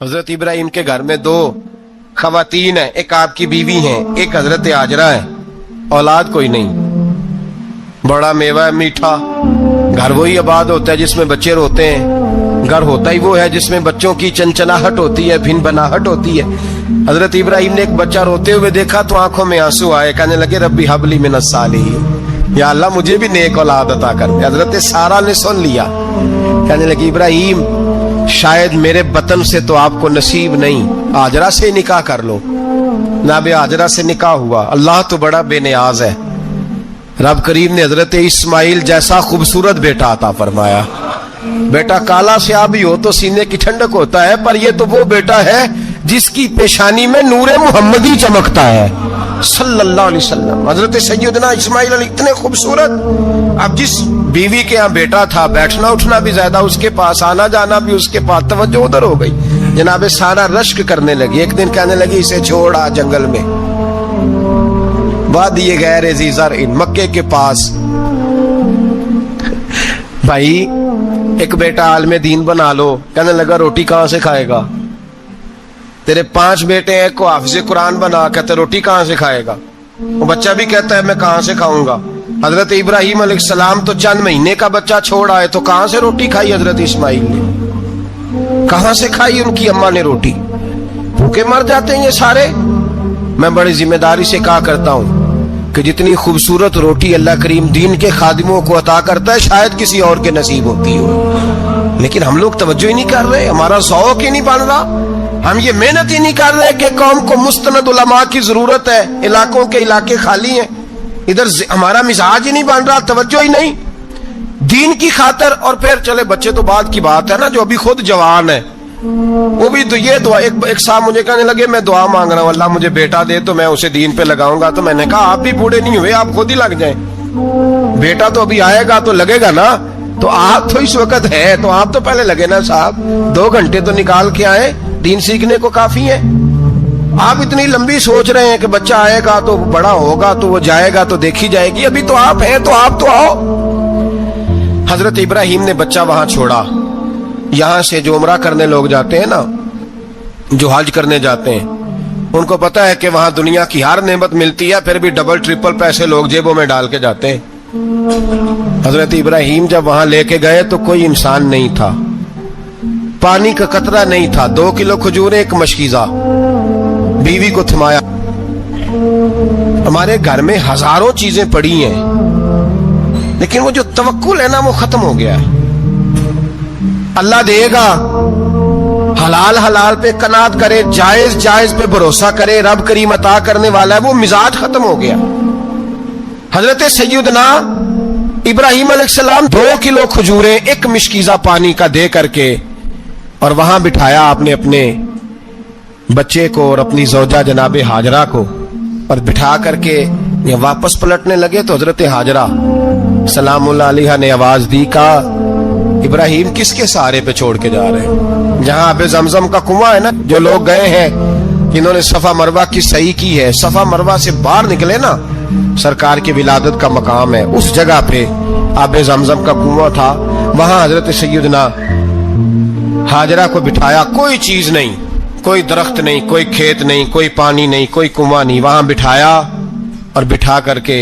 हजरत इब्राहिम के घर में दो खवातीन है, एक आपकी बीवी हैं, एक हजरत हाजरा है। औलाद कोई नहीं, बड़ा मेवा है मीठा। घर वही आबाद होता है जिसमें बच्चे रोते हैं, घर होता ही वो है जिसमें बच्चों की चंचनाहट होती है, भिन बनाहट होती है। हजरत इब्राहिम ने एक बच्चा रोते हुए देखा तो आंखों में आंसू आए, कहने लगे रब्बी हबली मिनस सालिहीन, या अल्लाह मुझे भी नेक औलाद अता कर दे। हजरत सारा ने सुन लिया, कहने लगी इब्राहिम शायद मेरे बतन से तो आपको नसीब नहीं, हाजरा से निकाह कर लो। नाबे हाजरा से निकाह हुआ। अल्लाह तो बड़ा बेनियाज है, रब करीम ने हजरत इस्माइल जैसा खूबसूरत बेटा अता फरमाया। बेटा काला स्याह भी हो तो सीने की ठंडक होता है, पर ये तो वो बेटा है जिसकी पेशानी में नूरे मुहम्मदी चमकता है सल्लल्लाहु अलैहि वसल्लम। हजरत सैयदना इस्माइल इतने खूबसूरत। अब जिस बीवी के यहाँ बेटा था, बैठना उठना भी ज्यादा उसके पास, आना जाना भी उसके पास, तवज्जो उधर हो गई। जनाबे सारा रश्क करने लगी। एक दिन कहने लगी इसे छोड़ आ जंगल में, वादिये गैर ज़ीज़र इन, मक्के के पास। भाई एक बेटा आलमे दीन बना लो। कहने लगा रोटी कहां से खाएगा? तेरे 5 बेटे हैं, को हाफिज़े कुरान बना, कहते रोटी कहां से खाएगा? वो बच्चा भी कहता है मैं कहां से खाऊंगा। हजरत इब्राहिम अलैहिस्सलाम तो चंद महीने का बच्चा छोड़ आए, तो कहां से रोटी खाई हजरत इस्माइल ने? कहां से खाई उनकी अम्मा ने रोटी? भूखे मर जाते हैं ये सारे। मैं बड़ी जिम्मेदारी से कहा करता हूं कि जितनी खूबसूरत रोटी अल्लाह करीम दीन के खादिमों को अता करता है शायद किसी और के नसीब होती हो, लेकिन हम लोग तवज्जो ही नहीं कर रहे, हमारा ज़ौक़ ही नहीं बन रहा। हम ये मेहनत ही नहीं कर रहे कि कौम को मुस्तनद उलमा की जरूरत है, इलाकों के इलाके खाली हैं, इधर हमारा मिजाज ही नहीं बन रहा, तवज्जो ही नहीं दीन की खातर। और फिर चले बच्चे तो बाद की बात है ना, जो अभी खुद जवान है वो भी तो ये दुआ। एक साहब मुझे कहने लगे मैं दुआ मांग रहा हूँ अल्लाह मुझे बेटा दे तो मैं उसे दीन पे लगाऊंगा। तो मैंने कहा आप भी बूढ़े नहीं हुए, आप खुद ही लग जाएं। बेटा तो अभी आएगा तो लगेगा ना, तो आप तो इस वक्त है तो आप तो पहले लगे ना साहब। 2 घंटे तो निकाल के आए, दीन सीखने को काफी है। आप इतनी लंबी सोच रहे हैं कि बच्चा आएगा तो बड़ा होगा तो वो जाएगा तो देखी जाएगी, अभी तो आप हैं तो आप तो आओ। हजरत इब्राहिम ने बच्चा वहां छोड़ा। यहां से जो उम्रा करने लोग जाते हैं ना, जो हज करने जाते हैं, उनको पता है कि वहां दुनिया की हर नेमत मिलती है, फिर भी डबल ट्रिपल पैसे लोग जेबों में डाल के जाते हैं। हजरत इब्राहिम जब वहां लेके गए तो कोई इंसान नहीं था, पानी का कतरा नहीं था, 2 किलो खजूरें, एक मशकीजा। बीवी को थमाया। हमारे घर में हजारों चीजें पड़ी हैं, लेकिन वो जो तवक्कुल है ना वो खत्म हो गया है। अल्लाह देगा, हलाल हलाल पे कनात करे, जायज जायज पे भरोसा करे, रब करीम अता करने वाला है, वो मिजाज खत्म हो गया। हजरत सैयदना इब्राहिम अलैहिस्सलाम 2 किलो खजूरें, एक मिशकीजा पानी का दे करके, और वहां बिठाया आपने अपने बच्चे को और अपनी ज़ौजा जनाबे हाजरा को, और बिठा करके ये वापस पलटने लगे तो हजरत हाजरा सलामुल्लाह अलैहा ने आवाज दी, कहा इब्राहिम किसके सहारे पे छोड़ के जा रहे हैं? जहां अबे जमजम का कुआं है ना, जो लोग गए हैं जिन्होंने सफा मरवा की सही की है, सफा मरवा से बाहर निकले ना, सरकार की विलादत का मकाम है, उस जगह पे अबे जमजम का कुआं था। वहां हजरत सैयदना हाजरा को बिठाया, कोई चीज नहीं, कोई दरख्त नहीं, कोई खेत नहीं, कोई पानी नहीं, कोई कुआं नहीं, वहां बिठाया और बिठा करके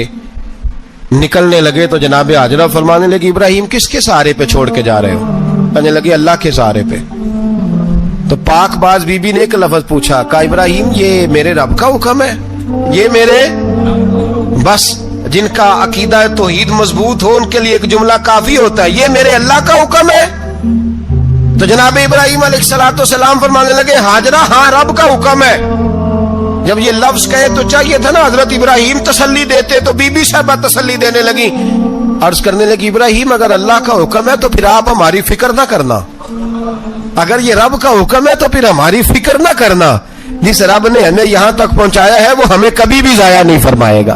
निकलने लगे तो जनाबे हाजरा फरमाने लगी इब्राहिम किसके सहारे पे छोड़ के जा रहे हो? कहने लगे अल्लाह के सहारे पे। तो पाकबाज बीबी ने एक लफ्ज पूछा, कहा इब्राहिम ये मेरे रब का हुक्म है, ये मेरे बस जिनका अकीदा तौहीद मजबूत हो उनके लिए एक जुमला काफी होता है, ये मेरे अल्लाह का हुक्म है। तो जनाब इब्राहिम अलैहिस्सलाम फरमाने लगे हाजरा हाँ रब का हुक्म है। जब ये लफ्ज कहे तो चाहिए था ना हजरत इब्राहिम तसल्ली देते, तो बीबी साहबा तसल्ली देने लगी, अर्ज करने लगी इब्राहिम अगर अल्लाह का हुक्म है तो फिर आप हमारी फिक्र ना करना, अगर ये रब का हुक्म है तो फिर हमारी फिक्र ना करना, जिस रब ने हमें यहां तक पहुंचाया है वो हमें कभी भी जाया नहीं फरमाएगा,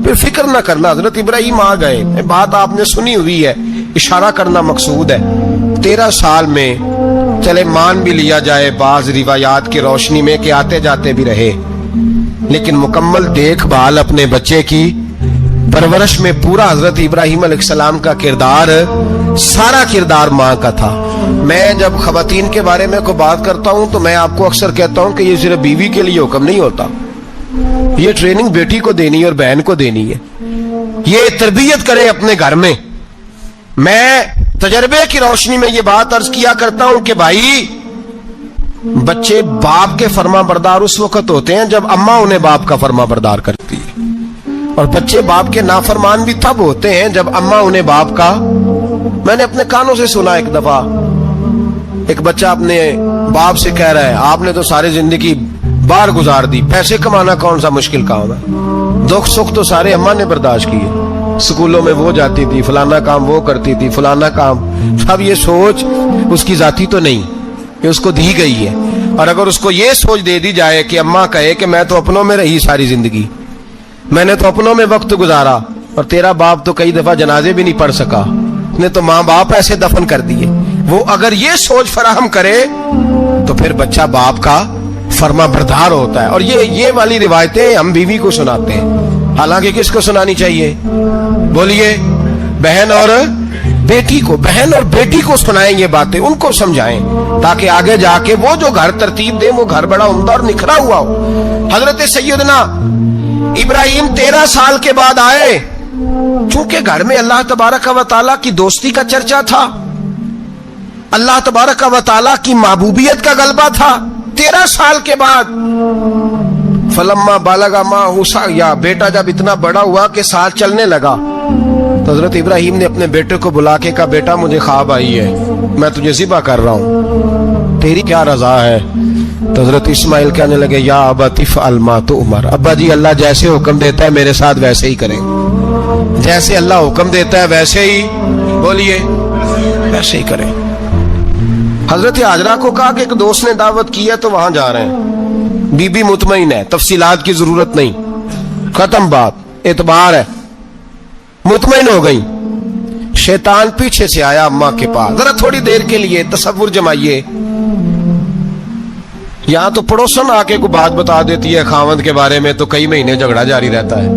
फिर फिक्र ना करना। हजरत इब्राहिम आ गए, बात आपने सुनी हुई है, इशारा करना मकसूद है। 13 साल में चले मान भी लिया जाए बाज रिवायात की रोशनी में कि आते जाते भी रहे, लेकिन मुकम्मल देखभाल अपने बच्चे की परवरिश में पूरा हजरत इब्राहिम अलैहिस्सलाम का किरदार, सारा किरदार माँ का था। میں جب خواتین کے بارے میں کوئی بات کرتا ہوں تو میں آپ کو اکثر کہتا ہوں کہ یہ صرف بیوی کے لیے حکم نہیں ہوتا، یہ ٹریننگ بیٹی کو دینی ہے اور بہن کو دینی ہے، یہ تربیت کرے اپنے گھر میں۔ میں تجربے کی روشنی میں یہ بات عرض کیا کرتا ہوں کہ بھائی بچے باپ کے فرما بردار اس وقت ہوتے ہیں جب اماں انہیں باپ کا فرما بردار کرتی ہے، اور بچے باپ کے نافرمان بھی تب ہوتے ہیں جب اماں انہیں باپ کا۔ میں نے اپنے کانوں سے سنا ایک دفعہ ایک بچہ اپنے باپ سے کہہ رہا ہے آپ نے تو ساری زندگی باہر گزار دی، پیسے کمانا کون سا مشکل کام ہے، دکھ سکھ تو سارے اماں نے برداشت کیے، سکولوں میں وہ جاتی تھی، فلانا کام وہ کرتی تھی، فلانا کام۔ اب یہ سوچ اس کی ذاتی تو نہیں، یہ اس کو دی گئی ہے، اور اگر اس کو یہ سوچ دے دی جائے کہ اماں کہے کہ میں تو اپنوں میں رہی ساری زندگی، میں نے تو اپنوں میں وقت گزارا، اور تیرا باپ تو کئی دفعہ جنازے بھی نہیں پڑھ سکا، نے تو ماں باپ ایسے دفن کر دیے، وہ اگر یہ سوچ فراہم کرے تو پھر بچہ باپ کا فرما بردار ہوتا ہے۔ اور یہ والی روایتیں ہم بیوی کو سناتے ہیں، حالانکہ کس کو سنانی چاہیے؟ بولیے، بہن اور بیٹی کو۔ بہن اور بیٹی کو سنائیں یہ باتیں، ان کو سمجھائیں، تاکہ آگے جا کے وہ جو گھر ترتیب دیں وہ گھر بڑا عمدہ اور نکھرا ہوا ہو۔ حضرت سیدنا ابراہیم 13 سال کے بعد آئے، چونکہ گھر میں اللہ تبارک و تعالیٰ کی دوستی کا چرچا تھا، اللہ تبارک و تعالیٰ کی محبوبیت کا غلبہ تھا۔ 13 سال کے بعد فلما بالغ معہ یا بیٹا جب اتنا بڑا ہوا کہ ساتھ چلنے لگا تو حضرت ابراہیم نے اپنے بیٹے کو بلا کے کہا بیٹا مجھے خواب آئی ہے، میں تجھے ذبح کر رہا ہوں، تیری کیا رضا ہے؟ تو حضرت اسماعیل کہنے لگے یا ابت افعل ما تؤمر، ابا جی اللہ جیسے حکم دیتا ہے میرے ساتھ ویسے ہی کریں، جیسے اللہ حکم دیتا ہے ویسے ہی، بولیے، ویسے ہی کریں۔ حضرت حاجرہ کو کہا کہ ایک دوست نے دعوت کی ہے تو وہاں جا رہے ہیں، بی بی مطمئن ہے، تفصیلات کی ضرورت نہیں، ختم بات، اعتبار ہے، مطمئن ہو گئی۔ شیطان پیچھے سے آیا اماں کے پاس، ذرا تھوڑی دیر کے لیے تصور جمائیے، یہاں تو پڑوسن آ کے کوئی بات بتا دیتی ہے خاوند کے بارے میں تو کئی مہینے جھگڑا جاری رہتا ہے،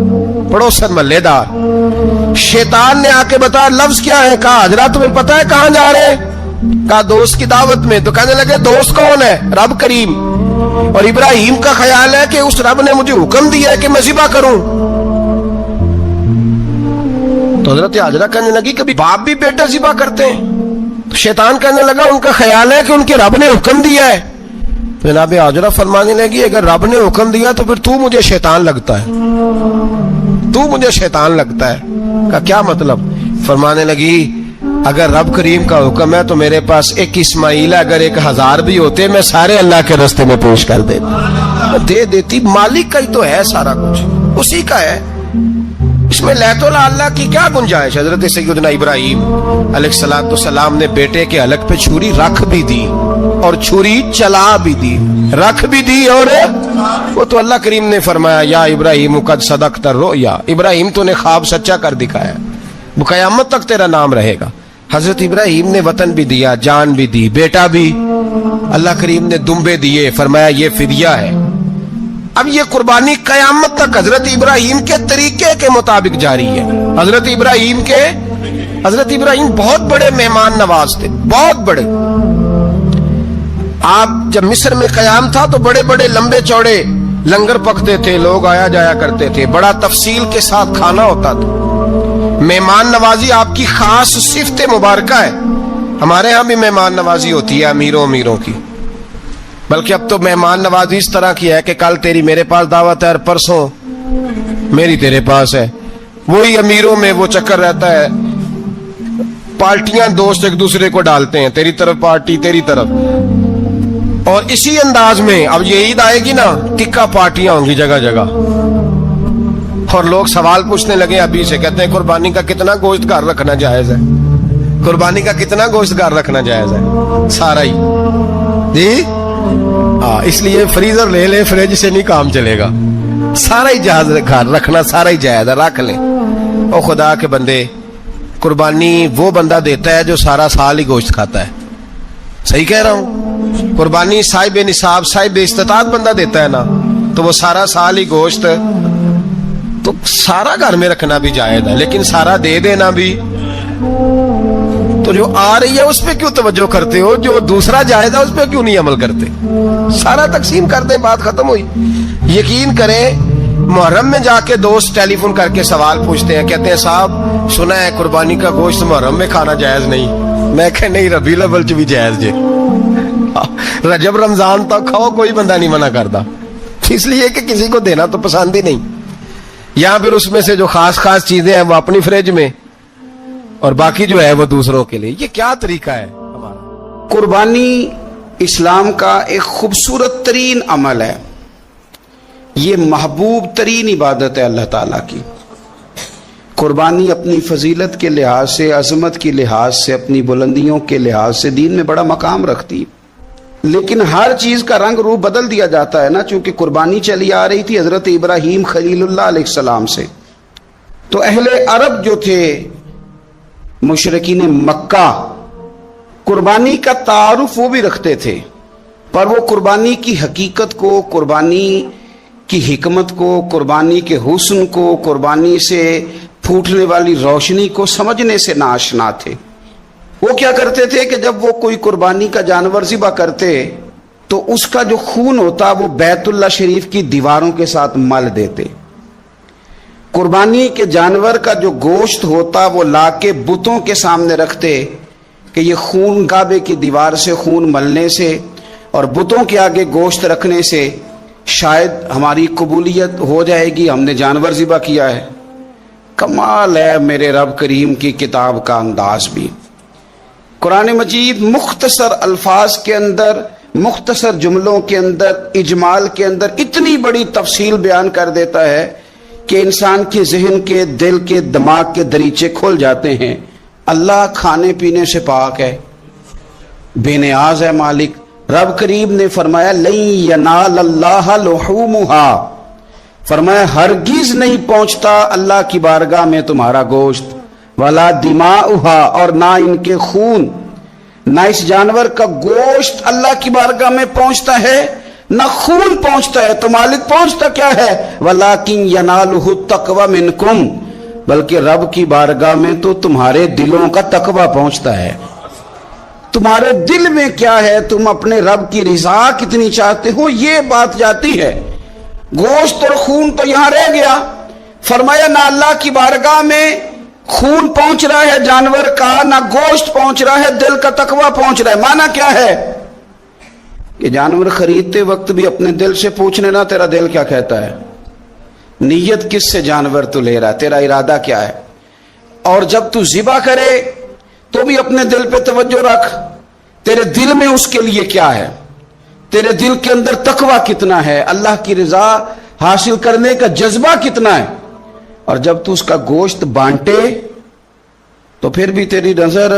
پڑوسن محلے دار۔ شیطان نے آ کے بتایا لفظ کیا ہے؟ کہا حاجرہ تمہیں پتا ہے کہاں جا رہے ہیں؟ کہا دوست کی دعوت میں۔ تو کہنے لگے دوست کون ہے؟ رب کریم، اور ابراہیم کا خیال ہے کہ اس رب نے مجھے حکم دیا ہے کہ میں ذبح کروں۔ تو حضرت حاجرہ کہنے لگی کبھی باپ بھی بیٹا ذبح کرتے ہیں؟ تو شیطان کہنے لگا ان کا خیال ہے کہ ان کے رب نے حکم دیا ہے۔ جناب حاجرہ فرمانے لگی اگر رب نے حکم دیا تو پھر تو مجھے شیطان لگتا ہے، تو مجھے شیطان لگتا ہے۔ کہا کیا مطلب؟ فرمانے لگی اگر رب کریم کا حکم ہے تو میرے پاس ایک اسماعیل ہے، اگر 1000 بھی ہوتے میں سارے اللہ کے راستے میں پیش کر دے دیتی، مالک کا ہی تو ہے سارا کچھ، اسی کا ہے، اس میں لیت اللہ کی کیا گنجائش؟ حضرت سیدنا ابراہیم علیہ السلام نے بیٹے کے حلق پہ چھری رکھ بھی دی اور چھری چلا بھی دی، رکھ بھی دی، اور وہ تو اللہ کریم نے فرمایا یا ابراہیم قد صدقت الرؤیا، ابراہیم تو نے خواب سچا کر دکھایا، وہ قیامت تک تیرا نام رہے گا۔ حضرت ابراہیم نے وطن بھی دیا، جان بھی دی، بیٹا بھی، اللہ کریم نے دمبے دیے، فرمایا یہ فدیہ ہے۔ اب یہ قربانی قیامت تک حضرت ابراہیم کے طریقے کے مطابق جاری ہے۔ حضرت ابراہیم بہت بڑے مہمان نواز تھے، بہت بڑے۔ آپ جب مصر میں قیام تھا تو بڑے بڑے لمبے چوڑے لنگر پکتے تھے، لوگ آیا جایا کرتے تھے، بڑا تفصیل کے ساتھ کھانا ہوتا تھا۔ مہمان نوازی آپ کی خاص صفت مبارکہ ہے، ہمارے ہاں بھی مہمان نوازی ہوتی ہے امیروں کی، بلکہ اب تو مہمان نوازی اس طرح کی ہے کہ کل تیری میرے پاس دعوت ہے اور پرسوں میری تیرے پاس ہے، وہی امیروں میں وہ چکر رہتا ہے، پارٹیاں دوست ایک دوسرے کو ڈالتے ہیں، تیری طرف پارٹی تیری طرف، اور اسی انداز میں اب یہ عید آئے گی نا ٹکا پارٹیاں ہوں گی جگہ جگہ، اور لوگ سوال پوچھنے لگے ابھی سے، کہتے ہیں قربانی کا کتنا گوشت گھر رکھنا جائز ہے؟ قربانی کا کتنا گوشت گھر رکھنا جائز ہے؟ سارا ہی جی، اس لیے فریزر لے لے، فریج سے نہیں کام چلے گا، سارا ہی جائز گھر رکھنا، سارا ہی جائز ہے، رکھ لیں۔ او خدا کے بندے، قربانی وہ بندہ دیتا ہے جو سارا سال ہی گوشت کھاتا ہے، صحیح کہہ رہا ہوں؟ قربانی صاحب نصاب، صاحب استطاعت بندہ دیتا ہے نا، تو وہ سارا سال ہی گوشت، تو سارا گھر میں رکھنا بھی جائز ہے، لیکن سارا دے دینا بھی تو جو آ رہی ہے اس پہ کیوں توجہ کرتے ہو؟ جو دوسرا جائز ہے اس پہ کیوں نہیں عمل کرتے؟ سارا تقسیم کر دیں، بات ختم ہوئی۔ یقین کریں محرم میں جا کے دوست ٹیلی فون کر کے سوال پوچھتے ہیں، کہتے ہیں صاحب سنا ہے قربانی کا گوشت محرم میں کھانا جائز نہیں۔ میں کہ نہیں، ربیع الاول چ بھی جائز جے، رجب رمضان تک کھاؤ، کوئی بندہ نہیں منع کرتا، اس لیے کہ کسی کو دینا تو پسند ہی نہیں، یا پھر اس میں سے جو خاص خاص چیزیں ہیں وہ اپنی فریج میں اور باقی جو ہے وہ دوسروں کے لیے۔ یہ کیا طریقہ ہے ہمارا؟ قربانی اسلام کا ایک خوبصورت ترین عمل ہے، یہ محبوب ترین عبادت ہے اللہ تعالیٰ کی۔ قربانی اپنی فضیلت کے لحاظ سے، عظمت کے لحاظ سے، اپنی بلندیوں کے لحاظ سے دین میں بڑا مقام رکھتی ہے، لیکن ہر چیز کا رنگ روپ بدل دیا جاتا ہے نا، چونکہ قربانی چلی آ رہی تھی حضرت ابراہیم خلیل اللہ علیہ السلام سے، تو اہل عرب جو تھے مشرکین مکہ قربانی کا تعارف وہ بھی رکھتے تھے، پر وہ قربانی کی حقیقت کو، قربانی کی حکمت کو، قربانی کے حسن کو، قربانی سے پھوٹنے والی روشنی کو سمجھنے سے ناآشنا تھے۔ وہ کیا کرتے تھے کہ جب وہ کوئی قربانی کا جانور ذبح کرتے تو اس کا جو خون ہوتا وہ بیت اللہ شریف کی دیواروں کے ساتھ مل دیتے۔ قربانی کے جانور کا جو گوشت ہوتا وہ لا کے بتوں کے سامنے رکھتے کہ یہ خون کعبے کی دیوار سے خون ملنے سے اور بتوں کے آگے گوشت رکھنے سے شاید ہماری قبولیت ہو جائے گی، ہم نے جانور ذبح کیا ہے۔ کمال ہے میرے رب کریم کی کتاب کا انداز بھی۔ قرآن مجید مختصر الفاظ کے اندر، مختصر جملوں کے اندر، اجمال کے اندر اتنی بڑی تفصیل بیان کر دیتا ہے کہ انسان کے ذہن کے، دل کے، دماغ کے دریچے کھل جاتے ہیں۔ اللہ کھانے پینے سے پاک ہے، بے نیاز ہے مالک۔ رب کریم نے فرمایا لن ینال اللہ لحومها، فرمایا ہرگز نہیں پہنچتا اللہ کی بارگاہ میں تمہارا گوشت، ولا دماؤها، اور نہ ان کے خون، نہ اس جانور کا گوشت اللہ کی بارگاہ میں پہنچتا ہے، نہ خون پہنچتا ہے، تو مالک پہنچتا کیا ہے؟ ولیکن ینالہ التقوی منکم، بلکہ رب کی بارگاہ میں تو تمہارے دلوں کا تقوی پہنچتا ہے۔ تمہارے دل میں کیا ہے، تم اپنے رب کی رضا کتنی چاہتے ہو، یہ بات جاتی ہے۔ گوشت اور خون تو یہاں رہ گیا، فرمایا نہ اللہ کی بارگاہ میں خون پہنچ رہا ہے جانور کا، نہ گوشت پہنچ رہا ہے، دل کا تقوی پہنچ رہا ہے۔ معنی کیا ہے کہ جانور خریدتے وقت بھی اپنے دل سے پوچھنے نا تیرا دل کیا کہتا ہے، نیت کس سے جانور تو لے رہا ہے، تیرا ارادہ کیا ہے، اور جب تو ذبح کرے تو بھی اپنے دل پہ توجہ رکھ، تیرے دل میں اس کے لیے کیا ہے، تیرے دل کے اندر تقوی کتنا ہے، اللہ کی رضا حاصل کرنے کا جذبہ کتنا ہے۔ اور جب تو اس کا گوشت بانٹے تو پھر بھی تیری نظر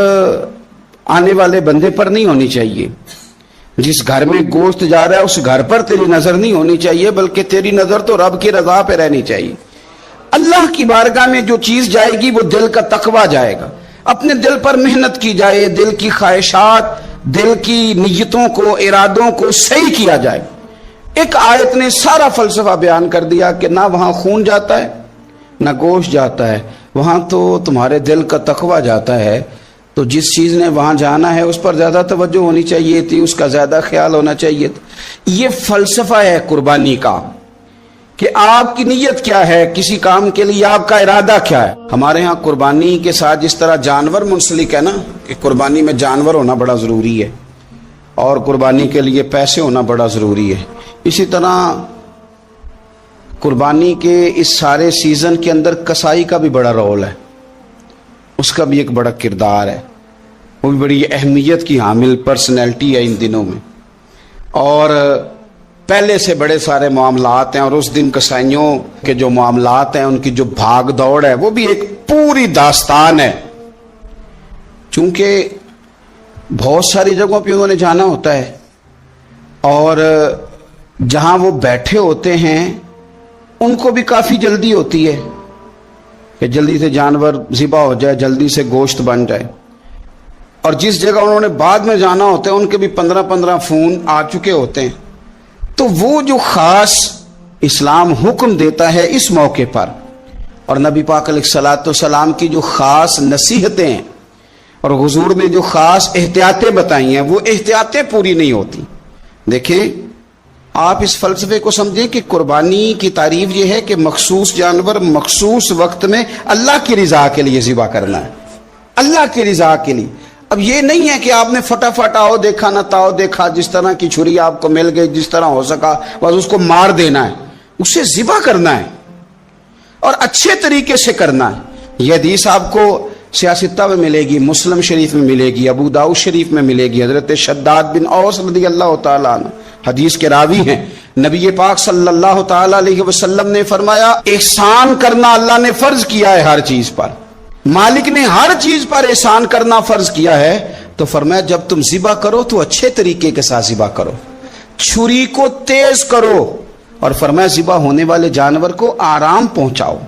آنے والے بندے پر نہیں ہونی چاہیے، جس گھر میں گوشت جا رہا ہے اس گھر پر تیری نظر نہیں ہونی چاہیے، بلکہ تیری نظر تو رب کی رضا پہ رہنی چاہیے۔ اللہ کی بارگاہ میں جو چیز جائے گی وہ دل کا تقوی جائے گا، اپنے دل پر محنت کی جائے، دل کی خواہشات، دل کی نیتوں کو، ارادوں کو صحیح کیا جائے۔ ایک آیت نے سارا فلسفہ بیان کر دیا کہ نہ وہاں خون جاتا ہے نہ گوشت جاتا ہے، وہاں تو تمہارے دل کا تقوی جاتا ہے، تو جس چیز نے وہاں جانا ہے اس پر زیادہ توجہ ہونی چاہیے تھی، اس کا زیادہ خیال ہونا چاہیے تھا۔ یہ فلسفہ ہے قربانی کا کہ آپ کی نیت کیا ہے، کسی کام کے لیے آپ کا ارادہ کیا ہے۔ ہمارے ہاں قربانی کے ساتھ جس طرح جانور منسلک ہے نا، کہ قربانی میں جانور ہونا بڑا ضروری ہے اور قربانی کے لیے پیسے ہونا بڑا ضروری ہے، اسی طرح قربانی کے اس سارے سیزن کے اندر کسائی کا بھی بڑا رول ہے، اس کا بھی ایک بڑا کردار ہے، وہ بھی بڑی اہمیت کی حامل پرسنالٹی ہے ان دنوں میں، اور پہلے سے بڑے سارے معاملات ہیں، اور اس دن کسائیوں کے جو معاملات ہیں ان کی جو بھاگ دوڑ ہے وہ بھی ایک پوری داستان ہے، چونکہ بہت ساری جگہوں پہ انہوں نے جانا ہوتا ہے، اور جہاں وہ بیٹھے ہوتے ہیں ان کو بھی کافی جلدی ہوتی ہے کہ جلدی سے جانور ذبح ہو جائے، جلدی سے گوشت بن جائے، اور جس جگہ انہوں نے بعد میں جانا ہوتا ہے ان کے بھی 15 فون آ چکے ہوتے ہیں، تو وہ جو خاص اسلام حکم دیتا ہے اس موقع پر، اور نبی پاک علیہ الصلوۃ والسلام کی جو خاص نصیحتیں ہیں اور हुजूर ने जो खास एहतियातें बताई हैं वो एहतियातें पूरी नहीं होती। देखें, आप इस फलसफे को समझें कि कुर्बानी की तारीफ ये है कि मखसूस जानवर मखसूस वक्त में अल्लाह की रिजा के लिए ज़िबा करना है, अल्लाह की रिजा के लिए। अब ये नहीं है कि आपने फटाफट आओ देखा ना ताओ देखा, जिस तरह की छुरी आपको मिल गई, जिस तरह हो सका बस उसको मार देना है, उसे ज़िबा करना है और अच्छे तरीके से करना है। यह हदीस आपको सियासत्ता में मिलेगी, मुस्लिम शरीफ में मिलेगी, अबू दाऊद शरीफ में मिलेगी। हजरत शद्दाद बिन औस रज़ियल्लाहु ताला अन्हु हदीस के रावी हैं। नबी पाक सल्लल्लाहु ताला अलैहि वसल्लम ने फरमाया, एहसान करना अल्लाह ने फर्ज किया है हर चीज पर, मालिक ने हर चीज पर एहसान करना फर्ज किया है। तो फरमाया जब तुम ज़िबा करो तो अच्छे तरीके के साथ ज़िबा करो, छुरी को तेज करो, और फरमाया ज़िबा होने वाले जानवर को आराम पहुंचाओ।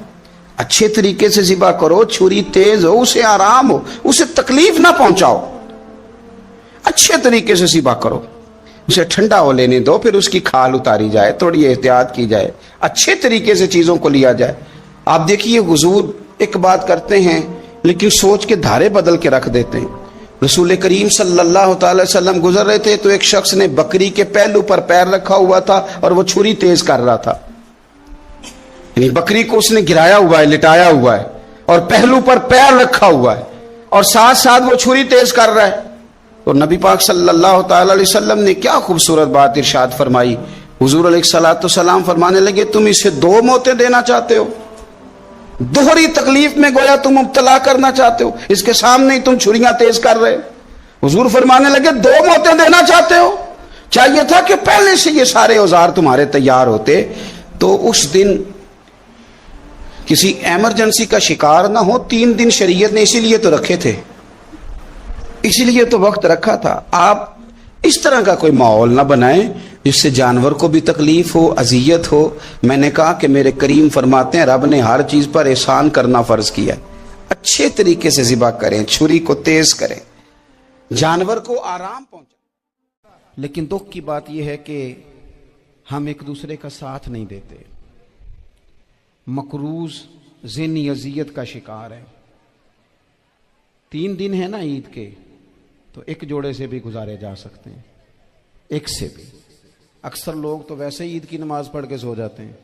अच्छे तरीके से ज़िबा करो, छुरी तेज हो, उसे आराम हो, उसे तकलीफ ना पहुंचाओ, अच्छे तरीके से ज़िबा करो, उसे ठंडा हो लेने दो, फिर उसकी खाल उतारी जाए, थोड़ी एहतियात की जाए, अच्छे तरीके से चीजों को लिया जाए। आप देखिए हुजूर एक बात करते हैं लेकिन सोच के धारे बदल के रख देते हैं। रसूल करीम सल्लल्लाहु अलैहि वसल्लम गुजर रहे थे तो एक शख्स ने बकरी के पहलू पर पैर रखा हुआ था और वो छुरी तेज कर रहा था, यानी बकरी को उसने गिराया हुआ है, लिटाया हुआ है और पहलू पर पैर रखा हुआ है और साथ साथ वो छुरी तेज कर रहा है। तो नबी पाक सल्लल्लाहु अलैहि वसल्लम ने क्या खूबसूरत बात इरशाद फरमाई। हुजूर अलैहिस्सलातु सलाम फरमाने लगे, तुम इसे दो मौतें देना चाहते हो, दोहरी तकलीफ में गोया तुम मुब्तला करना चाहते हो, इसके सामने ही तुम छुरियां तेज कर रहे हो। हुजूर फरमाने लगे, दो मौतें देना चाहते हो, चाहिए था कि पहले से ये सारे औजार तुम्हारे तैयार होते तो उस दिन किसी एमरजेंसी का शिकार ना हो। 3 दिन शरीयत ने इसीलिए तो रखे थे, इसीलिए तो वक्त रखा था। आप इस तरह का कोई माहौल ना बनाएं जिससे जानवर को भी तकलीफ हो, अजियत हो। मैंने कहा कि मेरे करीम फरमाते हैं रब ने हर चीज पर एहसान करना फर्ज किया है। अच्छे तरीके से ज़िबा करें, छुरी को तेज करें, जानवर को आराम पहुंचाएं। लेकिन दुख की बात यह है कि हम एक दूसरे का साथ नहीं देते, मकरूज ज़हनी अजियत का शिकार है। 3 दिन है ना ईद के, तो एक जोड़े से भी गुजारे जा सकते हैं, एक से भी। अक्सर लोग तो वैसे ही ईद की नमाज पढ़ के सो जाते हैं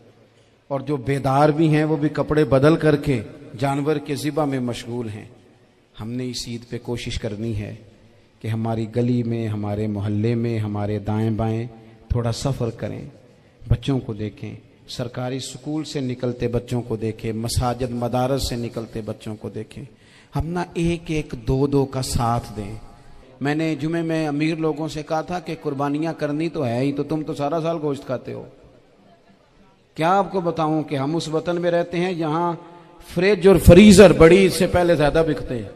और जो बेदार भी हैं वो भी कपड़े बदल करके जानवर के ज़िबा में मशगूल हैं। हमने इस ईद पे कोशिश करनी है कि हमारी गली में, हमारे मोहल्ले में, हमारे दाएं बाएं थोड़ा सफ़र करें, बच्चों को देखें, सरकारी स्कूल से निकलते बच्चों को देखें, मसाजिद मदारस से निकलते बच्चों को देखें। हम ना एक एक दो दो का साथ दें। मैंने जुमे में अमीर लोगों से कहा था कि कुर्बानियां करनी तो है ही, तो तुम तो सारा साल गोश्त खाते हो। क्या आपको बताऊं कि हम उस वतन में रहते हैं जहां फ्रिज और फ्रीजर बड़ी इससे पहले ज्यादा बिकते हैं।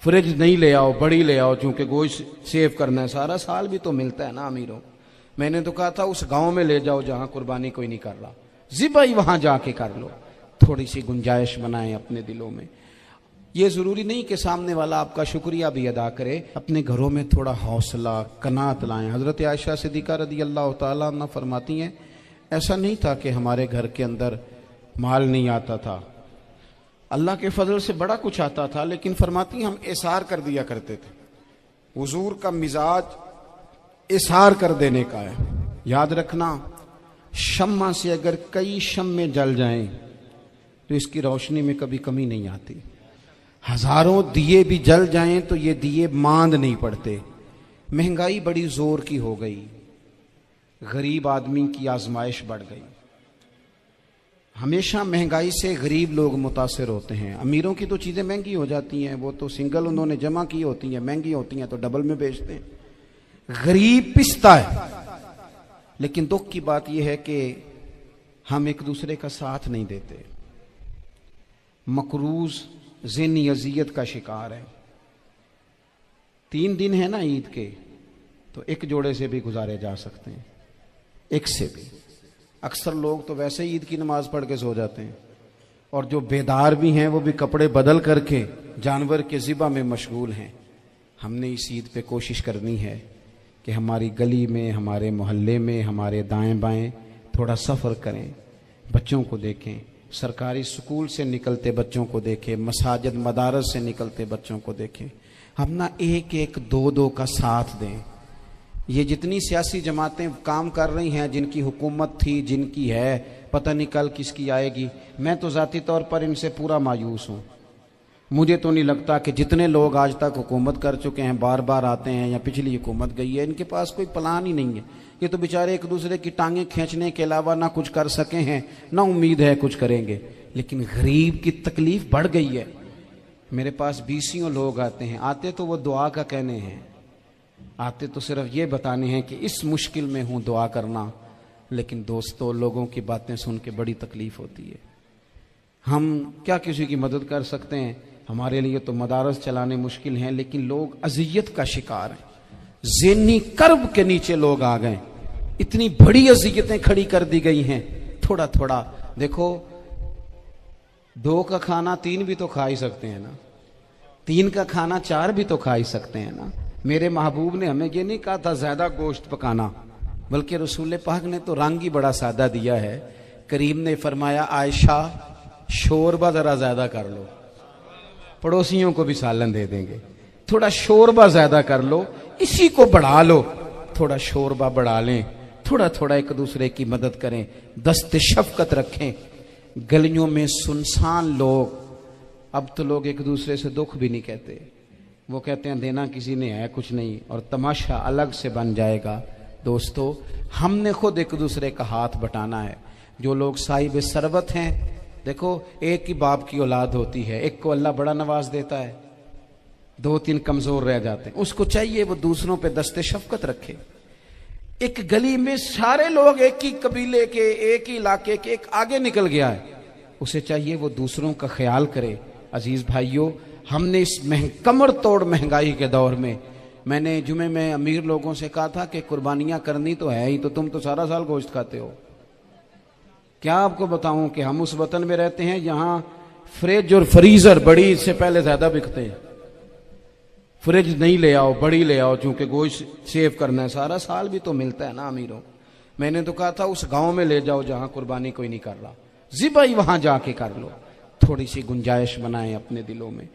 फ्रिज नहीं ले आओ, बड़ी ले आओ, चूंकि गोश्त सेव करना है, सारा साल भी तो मिलता है ना अमीरों। मैंने तो कहा था उस गांव में ले जाओ जहां कुर्बानी कोई नहीं कर रहा, ज़िबा ही वहां जाके कर लो। थोड़ी सी गुंजाइश बनाएं अपने दिलों में। ये ज़रूरी नहीं कि सामने वाला आपका शुक्रिया भी अदा करे, अपने घरों में थोड़ा हौसला कनात लाएं। हज़रत आयशा सिद्दीक़ा रज़ियल्लाहु ताला अन्हा फरमाती हैं, ऐसा नहीं था कि हमारे घर के अंदर माल नहीं आता था, अल्लाह के फजल से बड़ा कुछ आता था, लेकिन फरमाती हम एसार कर दिया करते थे। हुजूर का मिजाज एसार कर देने का है। याद रखना, शम्मा से अगर कई शम्मे जल जाएं तो इसकी रोशनी में कभी कमी नहीं आती। हजारों दिए भी जल जाएं तो ये दिए मांद नहीं पड़ते। महंगाई बड़ी जोर की हो गई, गरीब आदमी की आजमाइश बढ़ गई। हमेशा महंगाई से गरीब लोग मुतासिर होते हैं। अमीरों की तो चीज़ें महंगी हो जाती हैं, वो तो सिंगल उन्होंने जमा की होती हैं, महंगी होती हैं तो डबल में बेचते हैं। गरीब पिसता है। लेकिन दुख की बात यह है कि हम एक दूसरे का साथ नहीं देते, मकरूज ज़हनी अजियत का शिकार है। 3 दिन है ना ईद के, तो एक जोड़े से भी गुजारे जा सकते हैं, एक से भी। अक्सर लोग तो वैसे ही ईद की नमाज पढ़ के सो जाते हैं और जो बेदार भी हैं वो भी कपड़े बदल करके जानवर के ज़िबा में मशगूल हैं। हमने इस ईद पे कोशिश करनी है कि हमारी गली में, हमारे मोहल्ले में, हमारे दाएं बाएं थोड़ा सफ़र करें, बच्चों को देखें, सरकारी स्कूल से निकलते बच्चों को देखें, मसाजिद मदारस से निकलते बच्चों को देखें, हम ना एक एक दो दो का साथ दें। ये जितनी सियासी जमातें काम कर रही हैं, जिनकी हुकूमत थी, जिनकी है, पता नहीं कल किसकी आएगी, मैं तो ज़ाती तौर पर इनसे पूरा मायूस हूँ। मुझे तो नहीं लगता कि जितने लोग आज तक हुकूमत कर चुके हैं, बार बार आते हैं या पिछली हुकूमत गई है, इनके पास कोई प्लान ही नहीं है। ये तो बेचारे एक दूसरे की टांगें खींचने के अलावा ना कुछ कर सके हैं, ना उम्मीद है कुछ करेंगे। लेकिन गरीब की तकलीफ बढ़ गई है। मेरे पास 20 लोग आते हैं, आते तो वो दुआ का कहने हैं, आते तो सिर्फ ये बताने हैं कि इस मुश्किल में हूँ, दुआ करना। लेकिन दोस्तों, लोगों की बातें सुन के बड़ी तकलीफ होती है। हम क्या किसी की मदद कर सकते हैं? हमारे लिए तो मदारस चलाने मुश्किल हैं, लेकिन लोग अजियत का शिकार हैं। ज़हनी कर्ब के नीचे लोग आ गए, इतनी बड़ी अजियतें खड़ी कर दी गई हैं। थोड़ा थोड़ा देखो, 2 का खाना 3 भी तो खा ही सकते हैं ना, 3 का खाना 4 भी तो खा ही सकते हैं ना। मेरे महबूब ने हमें ये नहीं कहा था ज्यादा गोश्त पकाना, बल्कि रसूल पाक ने तो रंग ही बड़ा सादा दिया है। करीम ने फरमाया, आयशा शोरबा जरा ज्यादा कर लो, पड़ोसियों को भी सालन दे देंगे, थोड़ा शोरबा ज्यादा कर लो, इसी को बढ़ा लो, थोड़ा शोरबा बढ़ा लें, थोड़ा थोड़ा एक दूसरे की मदद करें, दस्ते शफकत रखें। गलियों में सुनसान लोग, अब तो लोग एक दूसरे से दुख भी नहीं कहते, वो कहते हैं देना किसी ने है कुछ नहीं, और तमाशा अलग से बन जाएगा। दोस्तों, हमने खुद एक दूसरे का हाथ बटाना है। जो लोग साहिब सरबत हैं, देखो एक ही बाप की औलाद होती है, एक को अल्लाह बड़ा नवाज देता है, 2-3 कमजोर रह जाते हैं, उसको चाहिए वो दूसरों पे दस्ते शफकत रखे। एक गली में सारे लोग एक ही कबीले के, एक ही इलाके के, एक आगे निकल गया है, उसे चाहिए वो दूसरों का ख्याल करे। अजीज भाइयों, हमने इस कमर तोड़ महंगाई के दौर में, मैंने जुमे में अमीर लोगों से कहा था कि कुर्बानियां करनी तो है ही, तो तुम तो सारा साल गोश्त खाते हो। क्या आपको बताऊं कि हम उस वतन में रहते हैं जहां फ्रिज और फ्रीजर बड़ी से पहले ज्यादा बिकते हैं। फ्रिज नहीं ले आओ, बड़ी ले आओ, चूंकि गोश्त सेव करना है, सारा साल भी तो मिलता है ना अमीरों। मैंने तो कहा था उस गांव में ले जाओ जहां कुर्बानी कोई नहीं कर रहा, ज़िबाई वहां जाके कर लो। थोड़ी सी गुंजाइश बनाएं अपने दिलों में।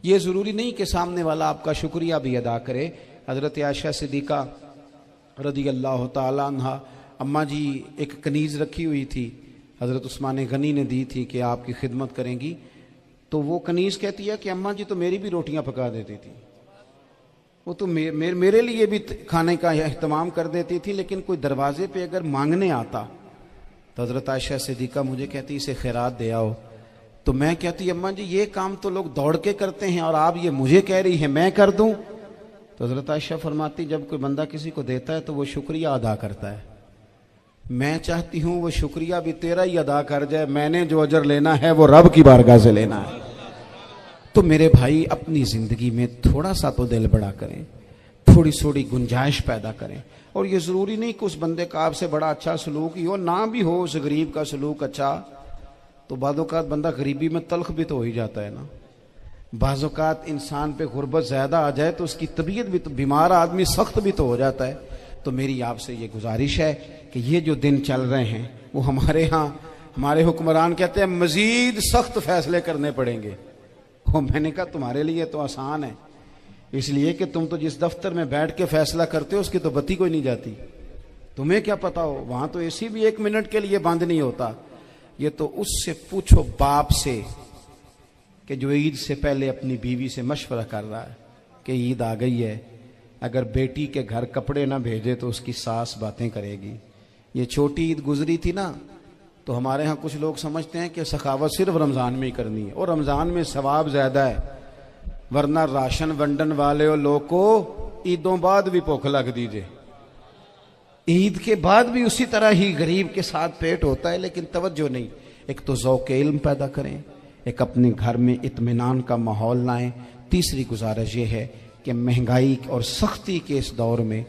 ये जरूरी नहीं कि सामने वाला आपका शुक्रिया भी अदा करे। हजरत आयशा सिद्दीका रदी अल्लाह तआला अन्हा, अम्मा जी एक कनीज रखी हुई थी, हजरत उस्मान गनी ने दी थी कि आपकी खिदमत करेंगी, तो वो कनीज कहती है कि अम्मा जी तो मेरी भी रोटियां पका देती थी, वो तो मेरे लिए भी खाने का एहतमाम कर देती थी, लेकिन कोई दरवाजे पे अगर मांगने आता तो हजरत आयशा सिद्दीका मुझे कहती इसे खैरात दे आओ। तो मैं कहती अम्मा जी ये काम तो लोग दौड़ के करते हैं और आप ये मुझे कह रही है मैं कर दूं? तो हजरत आयशा फरमाती जब कोई बंदा किसी को देता है तो वो शुक्रिया अदा करता है। मैं चाहती हूं वो शुक्रिया भी तेरा ही अदा कर जाए, मैंने जो अजर लेना है वो रब की बारगाह से लेना है। तो मेरे भाई, अपनी जिंदगी में थोड़ा सा तो दिल बड़ा करें, थोड़ी थोड़ी गुंजाइश पैदा करें। और ये जरूरी नहीं कि उस बंदे का आपसे बड़ा अच्छा सलूक ही हो, ना भी हो उस गरीब का सलूक अच्छा, तो बाज़-औक़ात बंदा गरीबी में तल्ख भी तो हो ही जाता है ना। बाज़-औक़ात इंसान पे गुर्बत ज़्यादा आ जाए तो उसकी तबीयत भी तो, बीमार आदमी सख्त भी तो हो जाता है। तो मेरी आपसे ये गुजारिश है कि ये जो दिन चल रहे हैं वो हमारे यहाँ हमारे हुक्मरान कहते हैं मजीद सख्त फैसले करने पड़ेंगे। वो मैंने कहा तुम्हारे लिए तो आसान है, इसलिए कि तुम तो जिस दफ्तर में बैठ के फैसला करते हो उसकी तो बत्ती कोई नहीं जाती, तुम्हें क्या पता हो, वहां तो एसी भी 1 मिनट के लिए बंद नहीं होता। ये तो उससे पूछो बाप से कि जो ईद से पहले अपनी बीवी से मशवरा कर रहा है कि ईद आ गई है, अगर बेटी के घर कपड़े ना भेजे तो उसकी सास बातें करेगी। ये छोटी ईद गुजरी थी ना, तो हमारे यहाँ कुछ लोग समझते हैं कि सखावत सिर्फ रमज़ान में ही करनी है, और रमज़ान में सवाब ज़्यादा है, वरना राशन वंडन वाले लोग को ईदों बाद भी भूख लग दीजिए, ईद के बाद भी उसी तरह ही गरीब के साथ पेट होता है, लेकिन तवज्जो नहीं। एक तो ज़ौक़ इल्म पैदा करें, एक अपने घर में इत्मीनान का माहौल लाएं। तीसरी गुजारिश ये है कि महंगाई और सख्ती के इस दौर में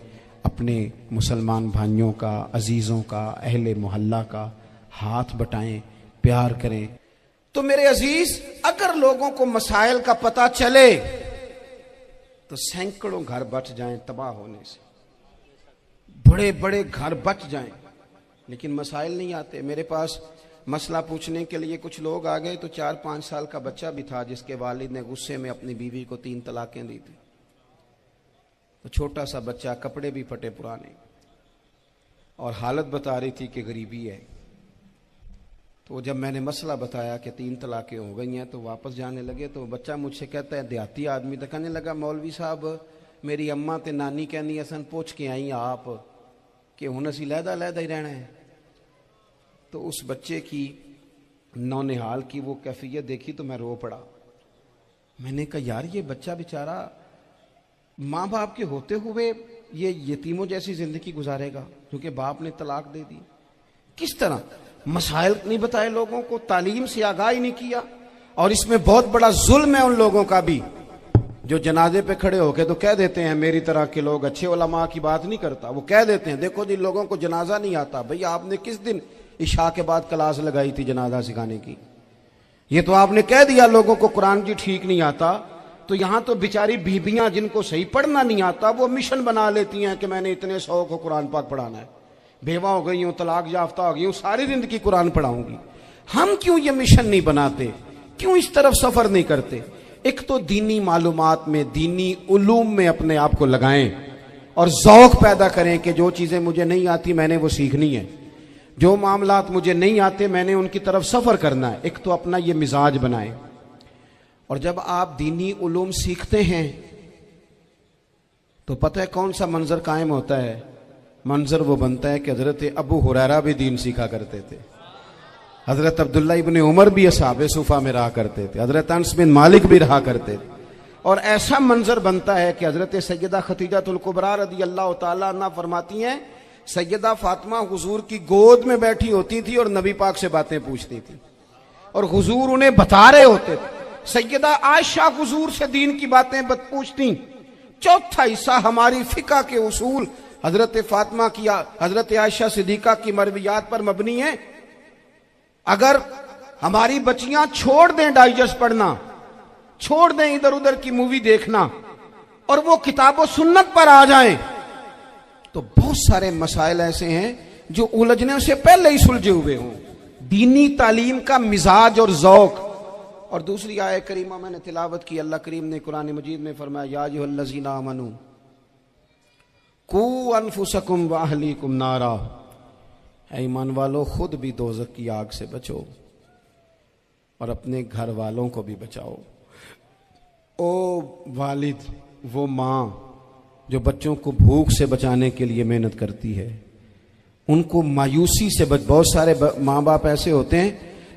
अपने मुसलमान भाइयों का, अजीज़ों का, अहले मोहल्ला का हाथ बटाएं, प्यार करें। तो मेरे अजीज, अगर लोगों को मसाइल का पता चले तो सैकड़ों घर बच जाएं तबाह होने से, बड़े बड़े घर बच जाएं, लेकिन मसाइल नहीं आते। मेरे पास مسئلہ پوچھنے کے لیے کچھ لوگ آ گئے تو 4-5 سال کا بچہ بھی تھا جس کے والد نے غصے میں اپنی بیوی کو 3 طلاقیں دی تھی. تو چھوٹا سا بچہ، کپڑے بھی پھٹے پرانے، اور حالت بتا رہی تھی کہ غریبی ہے. تو جب میں نے مسئلہ بتایا کہ 3 طلاقیں ہو گئی ہیں تو واپس جانے لگے. تو بچہ مجھ سے کہتا ہے، دیہاتی آدمی تو کہنے لگا، مولوی صاحب میری اماں تے نانی کہنی اسن پوچھ کے آئی آپ کہ ہن اسی لہدا ہی رہنا ہے. تو اس بچے کی نونہال کی وہ کیفیت دیکھی تو میں رو پڑا. میں نے کہا یار یہ بچہ بیچارہ ماں باپ کے ہوتے ہوئے یہ یتیموں جیسی زندگی گزارے گا کیونکہ باپ نے طلاق دے دی. کس طرح مسائل نہیں بتائے لوگوں کو، تعلیم سے آگاہی نہیں کیا. اور اس میں بہت بڑا ظلم ہے ان لوگوں کا بھی جو جنازے پہ کھڑے ہو کے تو کہہ دیتے ہیں، میری طرح کے لوگ اچھے علماء کی بات نہیں کرتا، وہ کہہ دیتے ہیں دیکھو جن لوگوں کو جنازہ نہیں آتا. بھئی آپ نے کس دن عشاء کے بعد کلاس لگائی تھی جنازہ سکھانے کی؟ یہ تو آپ نے کہہ دیا لوگوں کو قرآن جی ٹھیک نہیں آتا. تو یہاں تو بیچاری بیویاں جن کو صحیح پڑھنا نہیں آتا وہ مشن بنا لیتی ہیں کہ میں نے اتنے 100 کو قرآن پاک پڑھانا ہے. بیوہ ہو گئی ہوں، طلاق یافتہ ہو گئی ہوں، ساری زندگی قرآن پڑھاؤں گی. ہم کیوں یہ مشن نہیں بناتے؟ کیوں اس طرف سفر نہیں کرتے؟ ایک تو دینی معلومات میں، دینی علوم میں اپنے آپ کو لگائیں اور ذوق پیدا کریں کہ جو چیزیں مجھے نہیں آتی میں نے وہ سیکھنی ہے، جو معاملات مجھے نہیں آتے میں نے ان کی طرف سفر کرنا ہے. ایک تو اپنا یہ مزاج بنائیں. اور جب آپ دینی علوم سیکھتے ہیں تو پتہ ہے کون سا منظر قائم ہوتا ہے؟ منظر وہ بنتا ہے کہ حضرت ابو ہریرہ بھی دین سیکھا کرتے تھے، حضرت عبداللہ ابن عمر بھی اصحاب صفہ میں رہا کرتے تھے، حضرت انس بن مالک بھی رہا کرتے تھے. اور ایسا منظر بنتا ہے کہ حضرت سیدہ خدیجہ الکبریٰ رضی اللہ تعالیٰ عنہ فرماتی ہیں سیدہ فاطمہ حضور کی گود میں بیٹھی ہوتی تھی اور نبی پاک سے باتیں پوچھتی تھی اور حضور انہیں بتا رہے ہوتے تھے. سیدہ عائشہ حضور سے دین کی باتیں پوچھتی. چوتھا حصہ ہماری فقہ کے اصول حضرت فاطمہ کی، حضرت عائشہ صدیقہ کی مرویات پر مبنی ہیں. اگر ہماری بچیاں چھوڑ دیں ڈائجسٹ پڑھنا، چھوڑ دیں ادھر ادھر کی مووی دیکھنا اور وہ کتاب و سنت پر آ جائیں تو بہت سارے مسائل ایسے ہیں جو الجھنے سے پہلے ہی سلجھے ہوئے ہوں. دینی تعلیم کا مزاج اور ذوق. اور دوسری آیت کریمہ میں نے تلاوت کی، اللہ کریم نے قرآن مجید میں فرمایا یا ایھا الذین آمنوا قوا انفسکم واہلیکم نارا، اے ایمان والو خود بھی دوزخ کی آگ سے بچو اور اپنے گھر والوں کو بھی بچاؤ. او والد، وہ ماں جو بچوں کو بھوک سے بچانے کے لیے محنت کرتی ہے، ان کو مایوسی سے بہت سارے ماں باپ ایسے ہوتے ہیں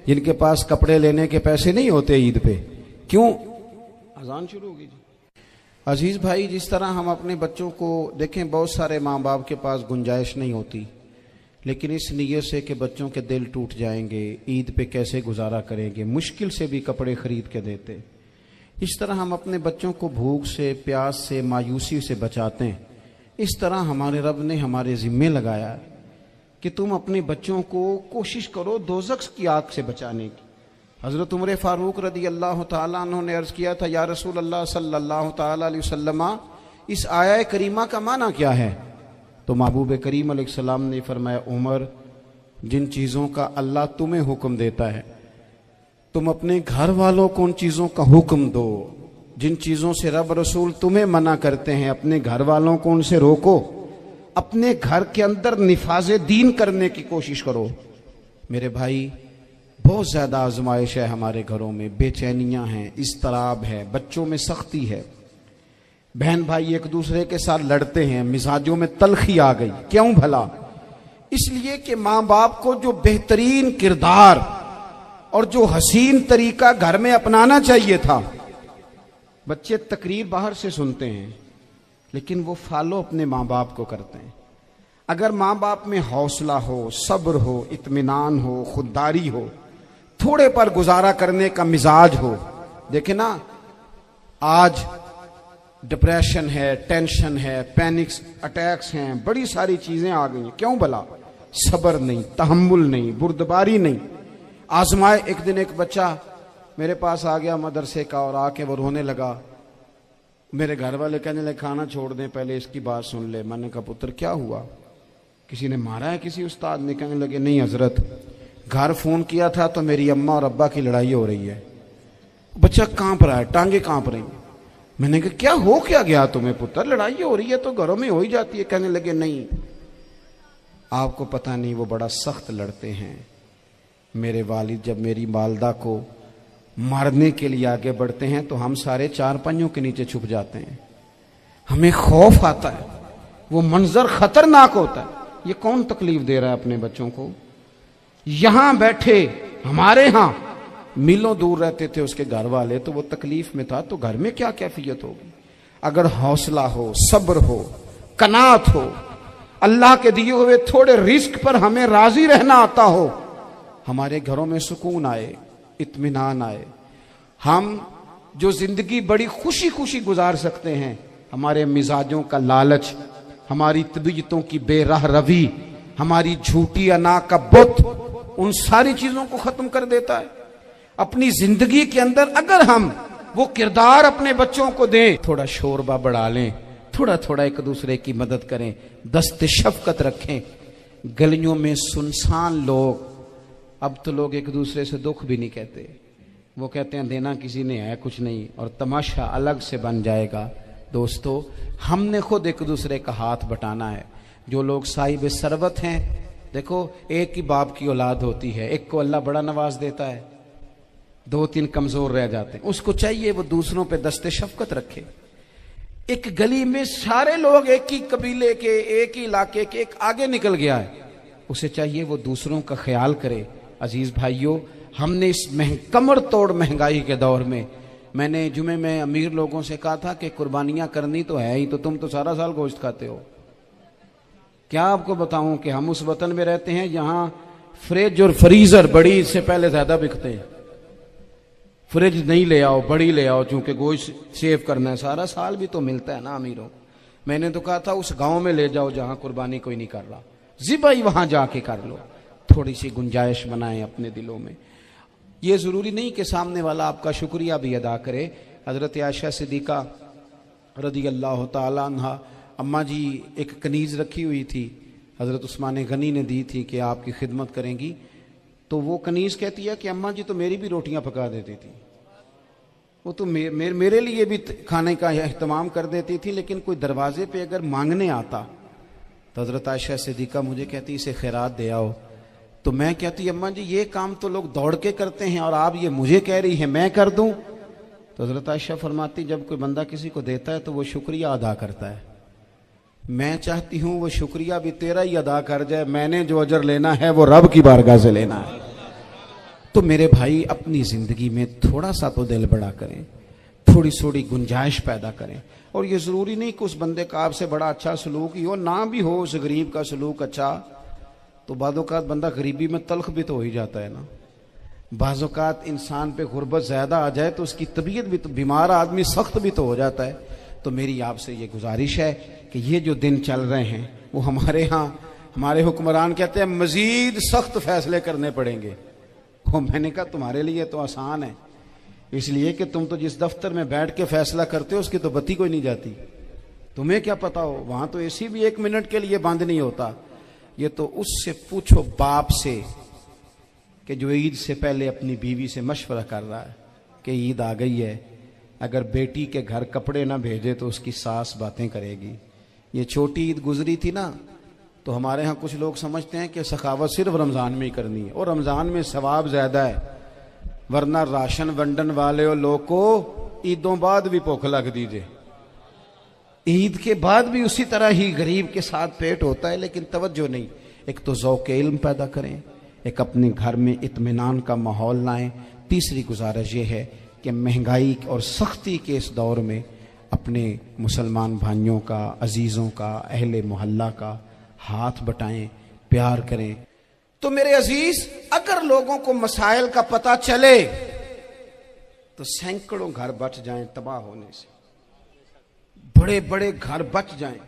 جن کے پاس کپڑے لینے کے پیسے نہیں ہوتے عید پہ. کیوں؟ اذان شروع ہوگی جی. عزیز بھائی، جس طرح ہم اپنے بچوں کو دیکھیں، بہت سارے ماں باپ کے پاس گنجائش نہیں ہوتی، لیکن اس نیت سے کہ بچوں کے دل ٹوٹ جائیں گے، عید پہ کیسے گزارا کریں گے، مشکل سے بھی کپڑے خرید کے دیتے. اس طرح ہم اپنے بچوں کو بھوک سے، پیاس سے، مایوسی سے بچاتے ہیں. اس طرح ہمارے رب نے ہمارے ذمے لگایا کہ تم اپنے بچوں کو کوشش کرو دوزخ کی آگ سے بچانے کی. حضرت عمر فاروق رضی اللہ تعالیٰ عنہ نے عرض کیا تھا یا رسول اللہ صلی اللہ تعالیٰ علیہ وسلم، اس آیہ کریمہ کا معنی کیا ہے؟ تو محبوب کریم علیہ السلام نے فرمایا عمر، جن چیزوں کا اللہ تمہیں حکم دیتا ہے تم اپنے گھر والوں کو ان چیزوں کا حکم دو. جن چیزوں سے رب رسول تمہیں منع کرتے ہیں اپنے گھر والوں کو ان سے روکو. اپنے گھر کے اندر نفاذ دین کرنے کی کوشش کرو. میرے بھائی، بہت زیادہ آزمائش ہے ہمارے گھروں میں، بے چینیاں ہیں، اضطراب ہے، بچوں میں سختی ہے، بہن بھائی ایک دوسرے کے ساتھ لڑتے ہیں، مزاجوں میں تلخی آ گئی. کیوں بھلا؟ اس لیے کہ ماں باپ کو جو بہترین کردار اور جو حسین طریقہ گھر میں اپنانا چاہیے تھا، بچے تقریر باہر سے سنتے ہیں لیکن وہ فالو اپنے ماں باپ کو کرتے ہیں. اگر ماں باپ میں حوصلہ ہو، صبر ہو، اطمینان ہو، خودداری ہو، تھوڑے پر گزارا کرنے کا مزاج ہو. دیکھیں نا، آج ڈپریشن ہے، ٹینشن ہے، پینکس اٹیکس ہیں، بڑی ساری چیزیں آ گئی ہیں. کیوں بھلا؟ صبر نہیں، تحمل نہیں، بردباری نہیں. آزمائے. ایک دن ایک بچہ میرے پاس آ گیا مدرسے کا اور آ کے وہ رونے لگا. میرے گھر والے کہنے لگے کھانا چھوڑ دیں، پہلے اس کی بات سن لے. میں نے کہا پتر کیا ہوا؟ کسی نے مارا ہے؟ کسی استاد نے؟ کہنے لگے نہیں حضرت، घर फोन किया था तो मेरी अम्मा और अब्बा की लड़ाई हो रही है। बच्चा कांप रहा है, टांगे कांप रही हैं। मैंने कहा क्या हो क्या गया तुम्हें पुत्र, लड़ाई हो रही है तो घरों में हो ही जाती है। कहने लगे नहीं, आपको पता नहीं, वो बड़ा सख्त लड़ते हैं। मेरे वालिद जब मेरी वालदा को मारने के लिए आगे बढ़ते हैं तो हम सारे चारपाइयों के नीचे छुप जाते हैं, हमें खौफ आता है, वो मंजर खतरनाक होता है। ये कौन तकलीफ दे रहा है अपने बच्चों को? यहां बैठे हमारे यहां मीलों दूर रहते थे उसके घर वाले, तो वो तकलीफ में था, तो घर में क्या कैफियत होगी? अगर हौसला हो, सब्र हो, कनात हो, अल्लाह के दिए हुए थोड़े रिस्क पर हमें राजी रहना आता हो, हमारे घरों में सुकून आए, इत्मीनान आए। हम जो जिंदगी बड़ी खुशी खुशी गुजार सकते हैं, हमारे मिजाजों का लालच, हमारी तबीयतों की बेराह रवी, हमारी झूठी अना का बुत, उन सारी चीजों को खत्म कर देता है। अपनी जिंदगी के अंदर अगर हम वो किरदार अपने बच्चों को दें, थोड़ा शोरबा बढ़ा लें, थोड़ा थोड़ा एक दूसरे की मदद करें, दस्त शफकत रखें। गलियों में सुनसान लोग, अब तो लोग एक दूसरे से दुख भी नहीं कहते, वो कहते हैं देना किसी ने है कुछ नहीं, और तमाशा अलग से बन जाएगा। दोस्तों, हमने खुद एक दूसरे का हाथ बटाना है। जो लोग साहिब सरबत हैं, देखो एक ही बाप की औलाद होती है, एक को अल्लाह बड़ा नवाज देता है, दो तीन कमजोर रह जाते हैं, उसको चाहिए वो दूसरों पे दस्ते शफकत रखे। एक गली में सारे लोग एक ही कबीले के, एक ही इलाके के, एक आगे निकल गया है, उसे चाहिए वो दूसरों का ख्याल करे। अजीज भाइयों, हमने इस कमर तोड़ महंगाई के दौर में, मैंने जुमे में अमीर लोगों से कहा था कि कुर्बानियां करनी तो है ही, तो तुम तो सारा साल गोश्त खाते हो। क्या आपको बताऊं कि हम उस वतन में रहते हैं जहां फ्रिज और फ्रीजर बड़ी इससे पहले ज्यादा बिकते हैं। फ्रिज नहीं ले आओ, बड़ी ले आओ, चूंकि गोश्त सेव करना है, सारा साल भी तो मिलता है ना अमीरों। मैंने तो कहा था उस गांव में ले जाओ जहां कुर्बानी कोई नहीं कर रहा, ज़िबाई वहां जाके कर लो, थोड़ी सी गुंजाइश बनाएं अपने दिलों में। ये जरूरी नहीं कि सामने वाला आपका शुक्रिया भी अदा करे। हजरत आयशा सिद्दीका रदी अल्लाह ताला अन्हा, अम्मा जी एक कनीज रखी हुई थी, हजरत उस्मान गनी ने दी थी कि आपकी खिदमत करेंगी, तो वो कनीज कहती है कि अम्मा जी तो मेरी भी रोटियां पका देती थी, वो तो मेरे लिए भी खाने का एहतमाम कर देती थी, लेकिन कोई दरवाजे पे अगर मांगने आता तो हजरत आयशा सिद्दीका मुझे कहती इसे खैरात दे आओ। तो मैं कहती अम्मा जी ये काम तो लोग दौड़ के करते हैं और आप ये मुझे कह रही है मैं कर दूं? तो हजरत आयशा फरमाती जब कोई बंदा किसी को देता है तो वो शुक्रिया अदा करता है। मैं चाहती हूं वो शुक्रिया भी तेरा ही अदा कर जाए, मैंने जो अजर लेना है वो रब की बारगाह से लेना है। तो मेरे भाई, अपनी जिंदगी में थोड़ा सा तो दिल बड़ा करें, थोड़ी थोड़ी गुंजाइश पैदा करें। और ये जरूरी नहीं कि उस बंदे का आपसे बड़ा अच्छा सलूक ही हो, ना भी हो उस गरीब का सलूक अच्छा, तो बाज़-औक़ात बंदा गरीबी में तल्ख भी तो हो ही जाता है ना। बाज़-औक़ात इंसान पे गुर्बत ज़्यादा आ जाए तो उसकी तबीयत भी तो, बीमार आदमी सख्त भी तो हो जाता है। तो मेरी आपसे ये गुजारिश है कि ये जो दिन चल रहे हैं वो हमारे यहाँ हमारे हुक्मरान कहते हैं मजीद सख्त फैसले करने पड़ेंगे। वो मैंने कहा तुम्हारे लिए तो आसान है, इसलिए कि तुम तो जिस दफ्तर में बैठ के फैसला करते हो उसकी तो बत्ती कोई नहीं जाती, तुम्हें क्या पता हो, वहां तो एसी भी एक मिनट के लिए बंद नहीं होता। ये तो उससे पूछो बाप से कि जो ईद से पहले अपनी बीवी से मशवरा कर रहा है कि ईद आ गई है, अगर बेटी के घर कपड़े ना भेजे तो उसकी सास बातें करेगी। ये छोटी ईद गुजरी थी ना, तो हमारे यहाँ कुछ लोग समझते हैं कि सखावत सिर्फ रमज़ान में ही करनी है, और रमज़ान में सवाब ज़्यादा है, वरना राशन वंडन वाले और लोग को ईदों बाद भी भूख लग दीजिए, ईद के बाद भी उसी तरह ही गरीब के साथ पेट होता है, लेकिन तवज्जो नहीं। एक तो ज़ौक़ इल्म पैदा करें, एक अपने घर में इत्मीनान का माहौल लाएं। तीसरी गुजारिश ये है कि महंगाई और सख्ती के इस दौर में अपने मुसलमान भाइयों का, अजीज़ों का, अहले मोहल्ला का हाथ बटाएं, प्यार करें। तो मेरे अजीज, अगर लोगों को मसाइल का पता चले तो सैकड़ों घर बच जाएं तबाह होने से, बड़े बड़े घर बच जाएं,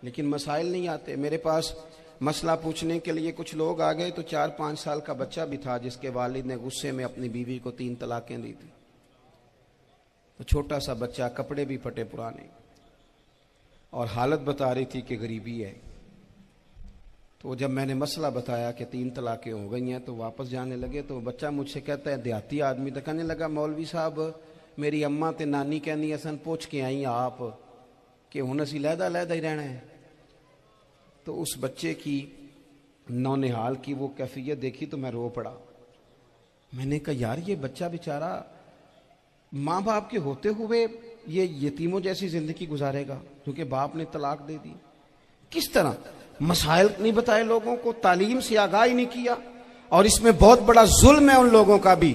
लेकिन मसाइल नहीं आते। मेरे पास मसला पूछने के लिए कुछ लोग आ गए, तो 4-5 साल का बच्चा भी था जिसके वालिद ने गुस्से में अपनी बीवी को 3 तलाकें दी थी। तो छोटा सा बच्चा, कपड़े भी फटे पुराने, और हालत बता रही थी कि गरीबी है। تو جب میں نے مسئلہ بتایا کہ 3 طلاقیں ہو گئی ہیں تو واپس جانے لگے، تو بچہ مجھ سے کہتا ہے دیہاتی آدمی، تو کہنے لگا مولوی صاحب میری اماں تے نانی کہنی اسن پوچھ کے آئی آپ کہ ہن اسی لہدا لہدا ہی رہنا ہے۔ تو اس بچے کی نونہال کی وہ کیفیت دیکھی تو میں رو پڑا۔ میں نے کہا یار یہ بچہ بیچارہ ماں باپ کے ہوتے ہوئے یہ یتیموں جیسی زندگی گزارے گا کیونکہ باپ نے طلاق دے دی۔ کس طرح مسائل نہیں بتائے لوگوں کو، تعلیم سے آگاہی نہیں کیا۔ اور اس میں بہت بڑا ظلم ہے ان لوگوں کا بھی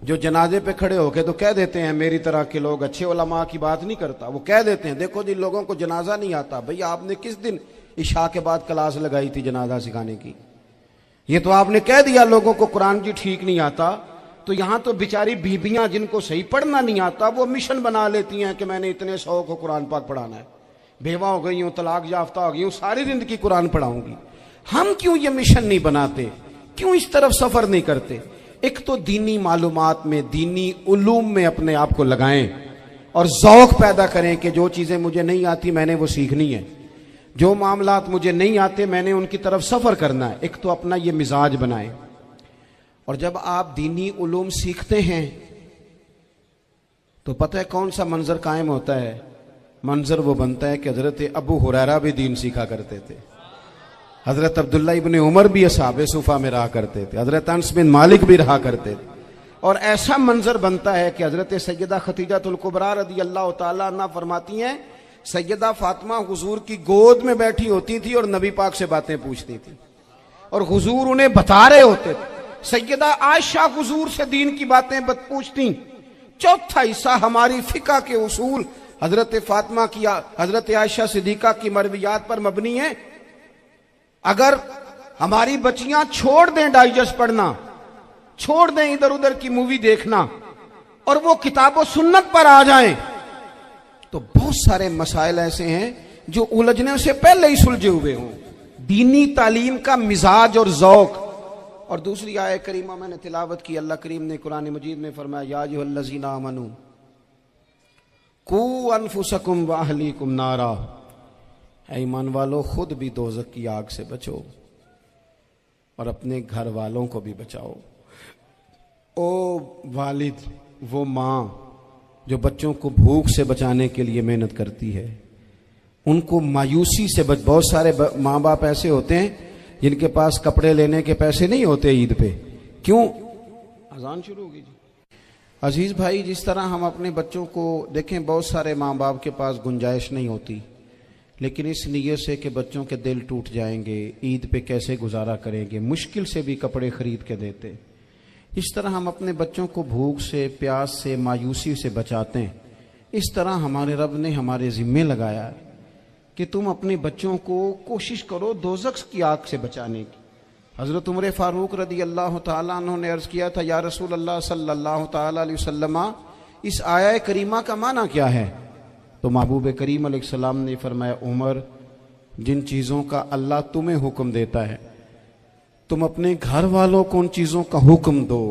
جو جنازے پہ کھڑے ہو کے تو کہہ دیتے ہیں میری طرح کے لوگ، اچھے علماء کی بات نہیں کرتا، وہ کہہ دیتے ہیں دیکھو جن لوگوں کو جنازہ نہیں آتا، بھئی آپ نے کس دن عشاء کے بعد کلاس لگائی تھی جنازہ سکھانے کی؟ یہ تو آپ نے کہہ دیا لوگوں کو قرآن جی ٹھیک نہیں آتا، تو یہاں تو بیچاری بیبیاں جن کو صحیح پڑھنا نہیں آتا وہ مشن بنا لیتی ہیں کہ میں نے اتنے 100 کو قرآن پاک پڑھانا ہے، بیوہ ہو گئی ہوں، طلاق یافتہ ہو گئی ہوں، ساری زندگی قرآن پڑھاؤں گی۔ ہم کیوں یہ مشن نہیں بناتے؟ کیوں اس طرف سفر نہیں کرتے؟ ایک تو دینی معلومات میں، دینی علوم میں اپنے آپ کو لگائیں اور ذوق پیدا کریں کہ جو چیزیں مجھے نہیں آتی میں نے وہ سیکھنی ہے، جو معاملات مجھے نہیں آتے میں نے ان کی طرف سفر کرنا ہے۔ ایک تو اپنا یہ مزاج بنائیں، اور جب آپ دینی علوم سیکھتے ہیں تو پتہ ہے کون سا منظر قائم ہوتا ہے؟ منظر وہ بنتا ہے کہ حضرت ابو ہریرہ بھی دین سیکھا کرتے تھے، حضرت عبداللہ ابن عمر بھی اصحاب صفہ میں رہا کرتے تھے، حضرت انس بن مالک بھی رہا کرتے تھے، اور ایسا منظر بنتا ہے کہ حضرت سیدہ خدیجہ الکبریٰ رضی اللہ تعالیٰ عنہ فرماتی ہیں سیدہ فاطمہ حضور کی گود میں بیٹھی ہوتی تھی اور نبی پاک سے باتیں پوچھتی تھی اور حضور انہیں بتا رہے ہوتے تھے۔ سیدہ عائشہ حضور سے دین کی باتیں پوچھتی۔ چوتھا حصہ ہماری فقہ کے اصول حضرت فاطمہ کی، حضرت عائشہ صدیقہ کی مرویات پر مبنی ہیں۔ اگر ہماری بچیاں چھوڑ دیں ڈائجسٹ پڑھنا، چھوڑ دیں ادھر ادھر کی مووی دیکھنا اور وہ کتاب و سنت پر آ جائیں تو بہت سارے مسائل ایسے ہیں جو الجھنے سے پہلے ہی سلجھے ہوئے ہوں۔ دینی تعلیم کا مزاج اور ذوق۔ اور دوسری آیہ کریمہ میں نے تلاوت کی، اللہ کریم نے قرآن مجید میں فرمایا یا ایھا الذین آمنوا قوا انفسکم واہلیکم نارا، اے ایمان والو خود بھی دوزخ کی آگ سے بچو اور اپنے گھر والوں کو بھی بچاؤ۔ او والد، وہ ماں جو بچوں کو بھوک سے بچانے کے لیے محنت کرتی ہے، ان کو مایوسی سے بہت سارے ماں باپ ایسے ہوتے ہیں جن کے پاس کپڑے لینے کے پیسے نہیں ہوتے عید پہ۔ کیوں؟ اذان شروع ہوگی جی۔ عزیز بھائی، جس طرح ہم اپنے بچوں کو دیکھیں، بہت سارے ماں باپ کے پاس گنجائش نہیں ہوتی، لیکن اس نیت سے کہ بچوں کے دل ٹوٹ جائیں گے، عید پہ کیسے گزارا کریں گے، مشکل سے بھی کپڑے خرید کے دیتے۔ اس طرح ہم اپنے بچوں کو بھوک سے، پیاس سے، مایوسی سے بچاتے ہیں۔ اس طرح ہمارے رب نے ہمارے ذمے لگایا ہے کہ تم اپنے بچوں کو کوشش کرو دوزخ کی آگ سے بچانے کی۔ حضرت عمر فاروق رضی اللہ تعالیٰ عنہ نے عرض کیا تھا یا رسول اللہ صلی اللہ تعالیٰ علیہ وسلم، اس آیہ کریمہ کا معنی کیا ہے؟ تو محبوب کریم علیہ السلام نے فرمایا عمر، جن چیزوں کا اللہ تمہیں حکم دیتا ہے تم اپنے گھر والوں کو ان چیزوں کا حکم دو۔